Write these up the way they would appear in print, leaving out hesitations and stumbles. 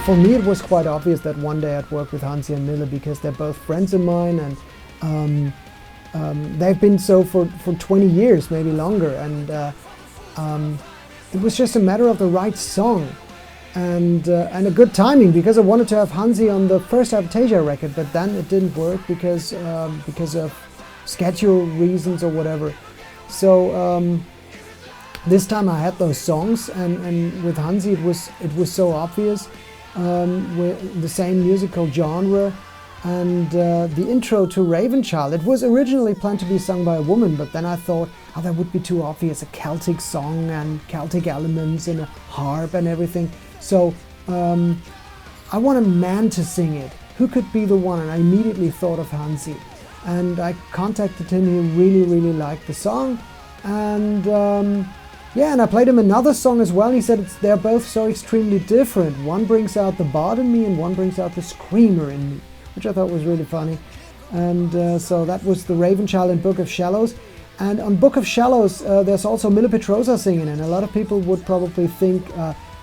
for me it was quite obvious that one day I'd work with Hansi and Mille, because they're both friends of mine, and they've been so for 20 years, maybe longer, and it was just a matter of the right song and a good timing, because I wanted to have Hansi on the first Avantasia record, but then it didn't work because of schedule reasons or whatever. So this time I had those songs, and with Hansi it was so obvious, with the same musical genre. And the intro to Ravenchild, it was originally planned to be sung by a woman, but then I thought, oh, that would be too obvious, a Celtic song and Celtic elements and a harp and everything. So I want a man to sing it. Who could be the one? And I immediately thought of Hansi. And I contacted him, he really liked the song. And yeah, and I played him another song as well. He said they're both so extremely different. One brings out the bard in me and one brings out the screamer in me, which I thought was really funny. And so that was the Ravenchild and Book of Shallows. And on Book of Shallows, there's also Mille Petrosa singing, and a lot of people would probably think,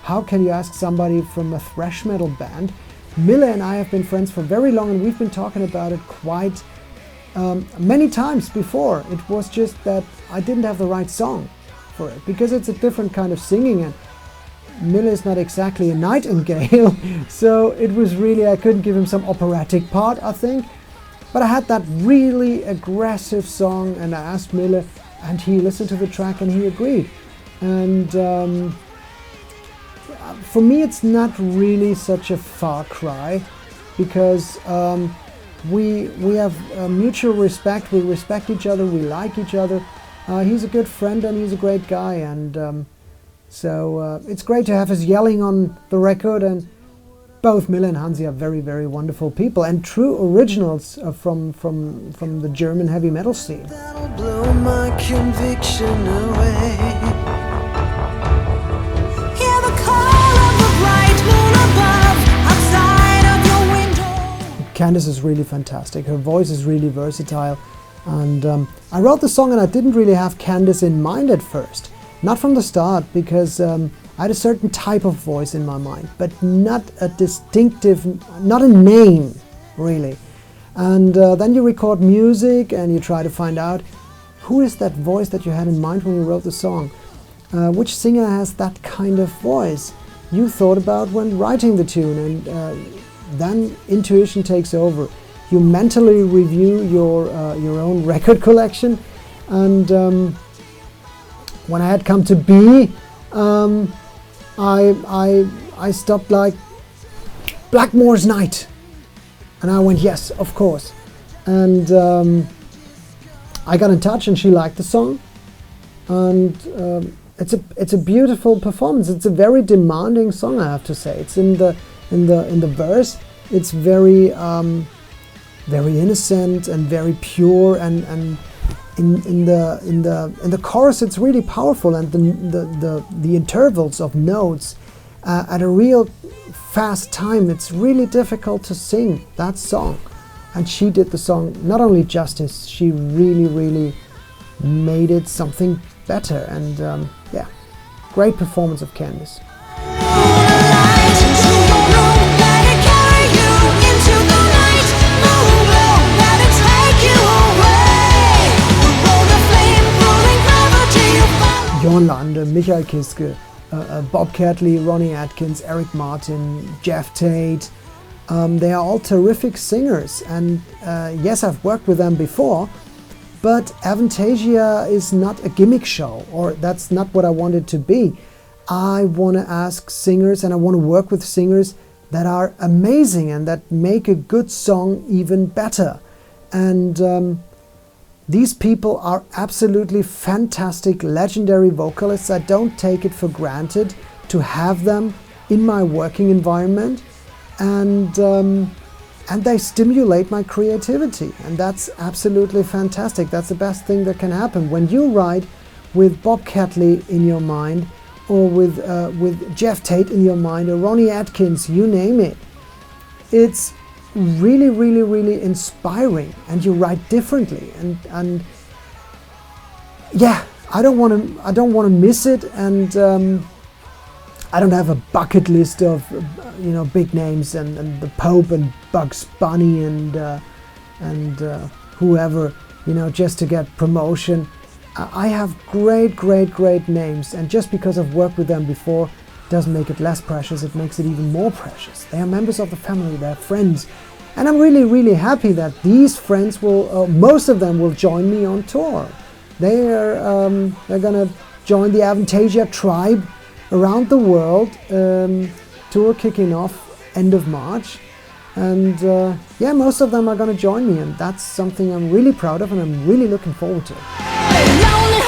how can you ask somebody from a thrash metal band? Mille and I have been friends for very long, and we've been talking about it quite many times before. It was just that I didn't have the right song for it, because it's a different kind of singing, and Mille is not exactly a nightingale, so it was really, I couldn't give him some operatic part, I think. But I had that really aggressive song, and I asked Mille, and he listened to the track and he agreed. And for me it's not really such a far cry, because we have mutual respect, we respect each other, we like each other. He's a good friend and he's a great guy, and so it's great to have his yelling on the record, and both Mille and Hansi are very wonderful people and true originals from the German heavy metal scene. That'll blow my conviction away. Hear the call of the bright moon above, outside of your window. Candice is really fantastic. Her voice is really versatile, and I wrote the song and I didn't really have Candice in mind at first. Not from the start, because I had a certain type of voice in my mind, but not a distinctive, not a name, really. And then you record music and you try to find out who is that voice that you had in mind when you wrote the song. Which singer has that kind of voice you thought about when writing the tune, and then intuition takes over. You mentally review your own record collection, and when I had come to B, I stopped like Blackmore's Night, and I went, yes, of course. And I got in touch, and she liked the song, and it's a beautiful performance. It's a very demanding song, I have to say. It's in the verse. It's very innocent and very pure, and in the chorus it's really powerful, and the intervals of notes at a real fast time, it's really difficult to sing that song. And she did the song not only justice, she really made it something better, and yeah, great performance of Candice. Jon Lande, Michael Kiske, Bob Catley, Ronnie Atkins, Eric Martin, Jeff Tate. They are all terrific singers, and yes, I've worked with them before, but Avantasia is not a gimmick show, or that's not what I want it to be. I want to ask singers, and I want to work with singers that are amazing and that make a good song even better. And these people are absolutely fantastic, legendary vocalists. I don't take it for granted to have them in my working environment, and they stimulate my creativity, and that's absolutely fantastic. That's the best thing that can happen when you write with Bob Catley in your mind, or with Jeff Tate in your mind, or Ronnie Atkins, you name it. It's really inspiring, and you write differently, and yeah, I don't want to miss it, and I don't have a bucket list of big names and the Pope and Bugs Bunny and whoever, just to get promotion. I have great names, and just because I've worked with them before doesn't make it less precious, it makes it even more precious. They are members of the family, they're friends, and I'm really happy that these friends will, most of them will join me on tour. They're gonna join the Avantasia tribe around the world, tour kicking off end of March, and yeah, most of them are gonna join me, and that's something I'm really proud of and I'm really looking forward to. Lonely